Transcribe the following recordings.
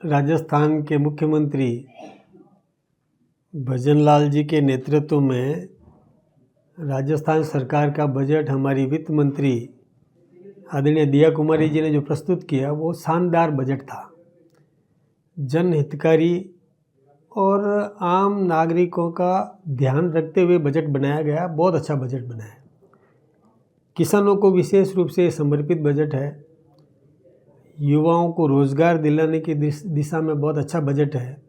राजस्थान के मुख्यमंत्री भजनलाल जी के नेतृत्व में राजस्थान सरकार का बजट हमारी वित्त मंत्री आदरणीय दिया कुमारी जी ने जो प्रस्तुत किया वो शानदार बजट था। जन हितकारी और आम नागरिकों का ध्यान रखते हुए बजट बनाया गया। बहुत अच्छा बजट बनाया। किसानों को विशेष रूप से समर्पित बजट है। युवाओं को रोजगार दिलाने की दिशा में बहुत अच्छा बजट है।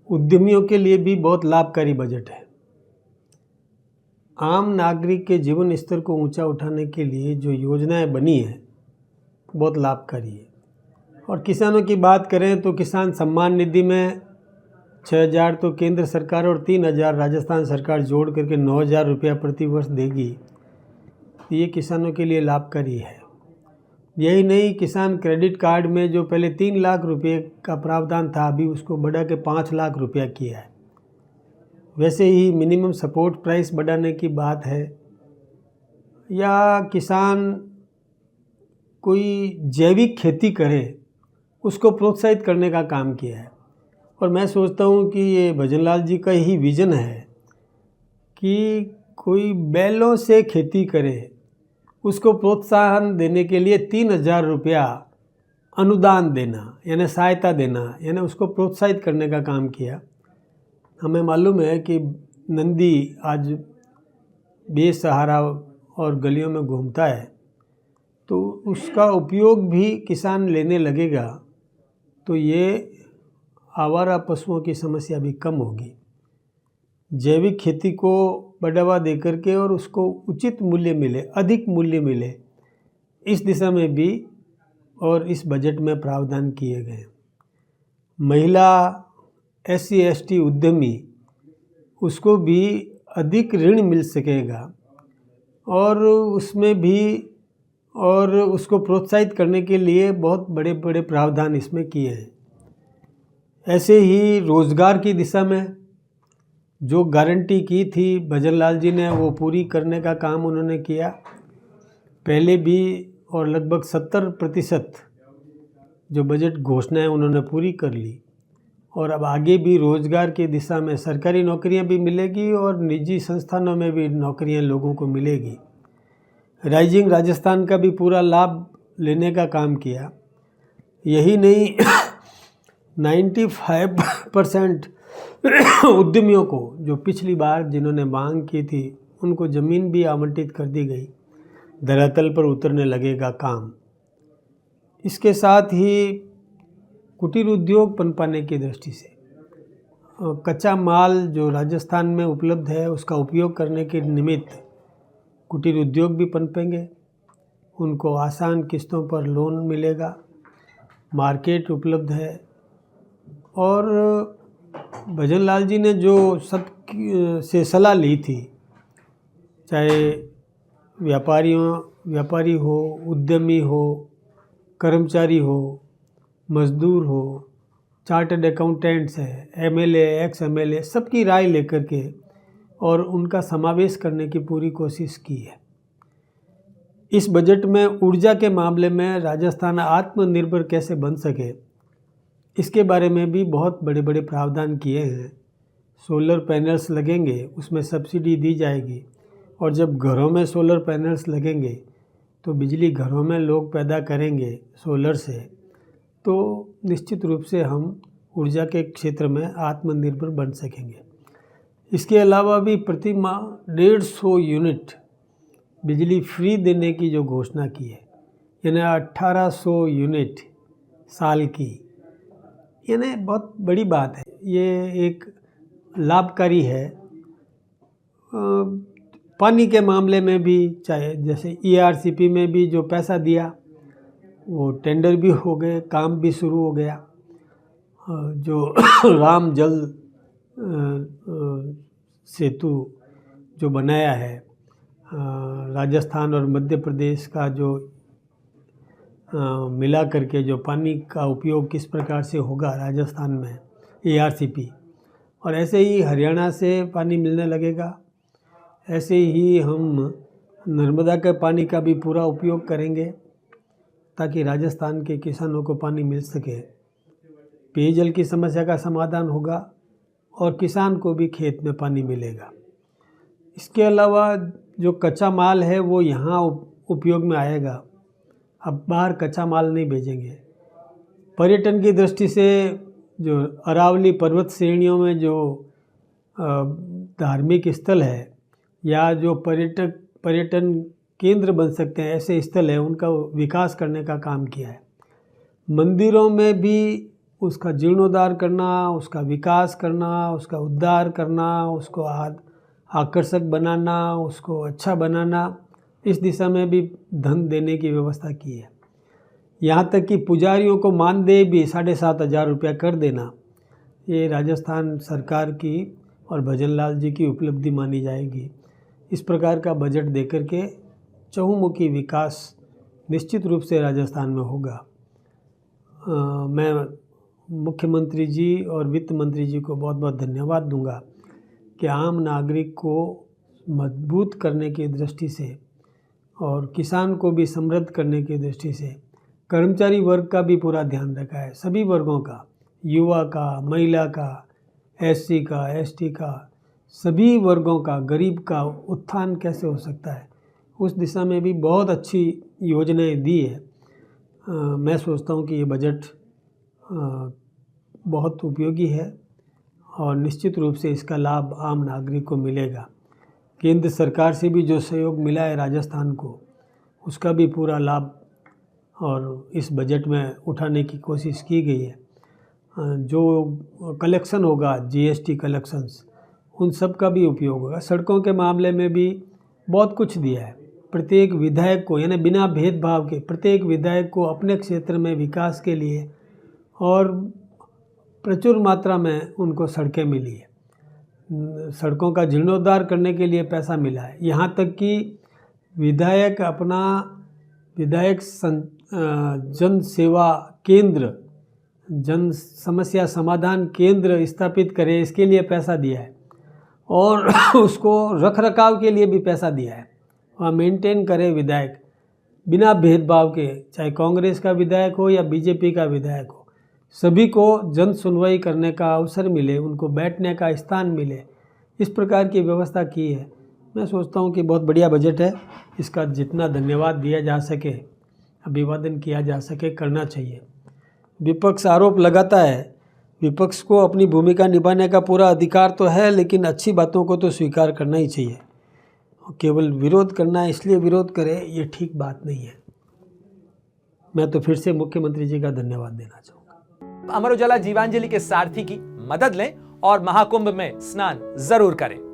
उद्यमियों के लिए भी बहुत लाभकारी बजट है। आम नागरिक के जीवन स्तर को ऊंचा उठाने के लिए जो योजनाएं बनी है बहुत लाभकारी है। और किसानों की बात करें तो किसान सम्मान निधि में 6,000 तो केंद्र सरकार और 3,000 राजस्थान सरकार जोड़ करके 9,000 रुपया प्रति वर्ष देगी। ये किसानों के लिए लाभकारी है। यही नहीं, किसान क्रेडिट कार्ड में जो पहले 3 लाख रुपए का प्रावधान था अभी उसको बढ़ा के 5 लाख रुपया किया है। वैसे ही मिनिमम सपोर्ट प्राइस बढ़ाने की बात है, या किसान कोई जैविक खेती करे उसको प्रोत्साहित करने का काम किया है। और मैं सोचता हूँ कि ये भजनलाल जी का ही विज़न है कि कोई बैलों से खेती करे, उसको प्रोत्साहन देने के लिए 3,000 रुपया अनुदान देना यानी सहायता देना, यानी उसको प्रोत्साहित करने का काम किया। हमें मालूम है कि नंदी आज बेसहारा और गलियों में घूमता है, तो उसका उपयोग भी किसान लेने लगेगा तो ये आवारा पशुओं की समस्या भी कम होगी। जैविक खेती को बढ़ावा दे करके और उसको उचित मूल्य मिले, अधिक मूल्य मिले, इस दिशा में भी और इस बजट में प्रावधान किए गए। महिला SC ST उद्यमी उसको भी अधिक ऋण मिल सकेगा और उसमें भी और उसको प्रोत्साहित करने के लिए बहुत बड़े बड़े प्रावधान इसमें किए हैं। ऐसे ही रोज़गार की दिशा में जो गारंटी की थी भजनलाल जी ने वो पूरी करने का काम उन्होंने किया पहले भी, और लगभग 70% जो बजट घोषणाएं उन्होंने पूरी कर ली। और अब आगे भी रोज़गार की दिशा में सरकारी नौकरियां भी मिलेगी और निजी संस्थानों में भी नौकरियां लोगों को मिलेगी। राइजिंग राजस्थान का भी पूरा लाभ लेने का काम किया। यही नहीं 95% उद्यमियों को जो पिछली बार जिन्होंने मांग की थी उनको ज़मीन भी आवंटित कर दी गई। धरातल पर उतरने लगेगा काम। इसके साथ ही कुटीर उद्योग पनपाने की दृष्टि से कच्चा माल जो राजस्थान में उपलब्ध है उसका उपयोग करने के निमित्त कुटीर उद्योग भी पनपेंगे। उनको आसान किस्तों पर लोन मिलेगा, मार्केट उपलब्ध है। और भजनलाल जी ने जो सब से सलाह ली थी, चाहे व्यापारी हो, उद्यमी हो, कर्मचारी हो, मजदूर हो, चार्टर्ड अकाउंटेंट्स है, MLA एक्स MLA, सबकी राय लेकर के और उनका समावेश करने की पूरी कोशिश की है। इस बजट में ऊर्जा के मामले में राजस्थान आत्मनिर्भर कैसे बन सके इसके बारे में भी बहुत बड़े बड़े प्रावधान किए हैं। सोलर पैनल्स लगेंगे, उसमें सब्सिडी दी जाएगी, और जब घरों में सोलर पैनल्स लगेंगे तो बिजली घरों में लोग पैदा करेंगे सोलर से, तो निश्चित रूप से हम ऊर्जा के क्षेत्र में आत्मनिर्भर बन सकेंगे। इसके अलावा भी प्रति माह 150 यूनिट बिजली फ्री देने की जो घोषणा की है, यानी 1800 यूनिट साल की, यानी बहुत बड़ी बात है। ये एक लाभकारी है। पानी के मामले में भी, चाहे जैसे ERCP में भी जो पैसा दिया वो टेंडर भी हो गए, काम भी शुरू हो गया। जो राम जल सेतु जो बनाया है राजस्थान और मध्य प्रदेश का, जो मिला करके जो पानी का उपयोग किस प्रकार से होगा राजस्थान में, ERCP, और ऐसे ही हरियाणा से पानी मिलने लगेगा। ऐसे ही हम नर्मदा के पानी का भी पूरा उपयोग करेंगे ताकि राजस्थान के किसानों को पानी मिल सके पेयजल की समस्या का समाधान होगा और किसान को भी खेत में पानी मिलेगा। इसके अलावा जो कच्चा माल है वो यहाँ उपयोग में आएगा, अब बाहर कच्चा माल नहीं भेजेंगे। पर्यटन की दृष्टि से जो अरावली पर्वत श्रेणियों में जो धार्मिक स्थल है या जो पर्यटन केंद्र बन सकते हैं ऐसे स्थल है, उनका विकास करने का काम किया है। मंदिरों में भी उसका जीर्णोद्धार करना, उसका विकास करना, उसका उद्धार करना, उसको आकर्षक बनाना, उसको अच्छा बनाना, इस दिशा में भी धन देने की व्यवस्था की है। यहाँ तक कि पुजारियों को मानदेय भी 7,500 रुपया कर देना, ये राजस्थान सरकार की और भजन लाल जी की उपलब्धि मानी जाएगी। इस प्रकार का बजट देकर के चहुमुखी विकास निश्चित रूप से राजस्थान में होगा। मैं मुख्यमंत्री जी और वित्त मंत्री जी को बहुत बहुत धन्यवाद दूंगा कि आम नागरिक को मजबूत करने की दृष्टि से और किसान को भी समृद्ध करने की दृष्टि से कर्मचारी वर्ग का भी पूरा ध्यान रखा है। सभी वर्गों का, युवा का, महिला का, SC का, ST का, सभी वर्गों का, गरीब का उत्थान कैसे हो सकता है, उस दिशा में भी बहुत अच्छी योजनाएं दी है। मैं सोचता हूँ कि ये बजट बहुत उपयोगी है और निश्चित रूप से इसका लाभ आम नागरिक को मिलेगा। केंद्र सरकार से भी जो सहयोग मिला है राजस्थान को, उसका भी पूरा लाभ और इस बजट में उठाने की कोशिश की गई है। जो कलेक्शन होगा, GST कलेक्शंस, उन सब का भी उपयोग होगा। सड़कों के मामले में भी बहुत कुछ दिया है। प्रत्येक विधायक को, यानी बिना भेदभाव के प्रत्येक विधायक को अपने क्षेत्र में विकास के लिए और प्रचुर मात्रा में उनको सड़कें मिली है। सड़कों का जीर्णोद्धार करने के लिए पैसा मिला है। यहाँ तक कि विधायक जन सेवा केंद्र, जन समस्या समाधान केंद्र स्थापित करे, इसके लिए पैसा दिया है और उसको रख रखाव के लिए भी पैसा दिया है और मेंटेन करे विधायक बिना भेदभाव के, चाहे कांग्रेस का विधायक हो या BJP का विधायक हो, सभी को जन सुनवाई करने का अवसर मिले, उनको बैठने का स्थान मिले, इस प्रकार की व्यवस्था की है। मैं सोचता हूँ कि बहुत बढ़िया बजट है। इसका जितना धन्यवाद दिया जा सके, अभिवादन किया जा सके, करना चाहिए। विपक्ष आरोप लगाता है, विपक्ष को अपनी भूमिका निभाने का पूरा अधिकार तो है, लेकिन अच्छी बातों को तो स्वीकार करना ही चाहिए। केवल विरोध करना है इसलिए विरोध करे, ये ठीक बात नहीं है। मैं तो फिर से मुख्यमंत्री जी का धन्यवाद देना चाहूँगा। अमर उजाला जीवांजलि के सारथी की मदद लें और महाकुंभ में स्नान जरूर करें।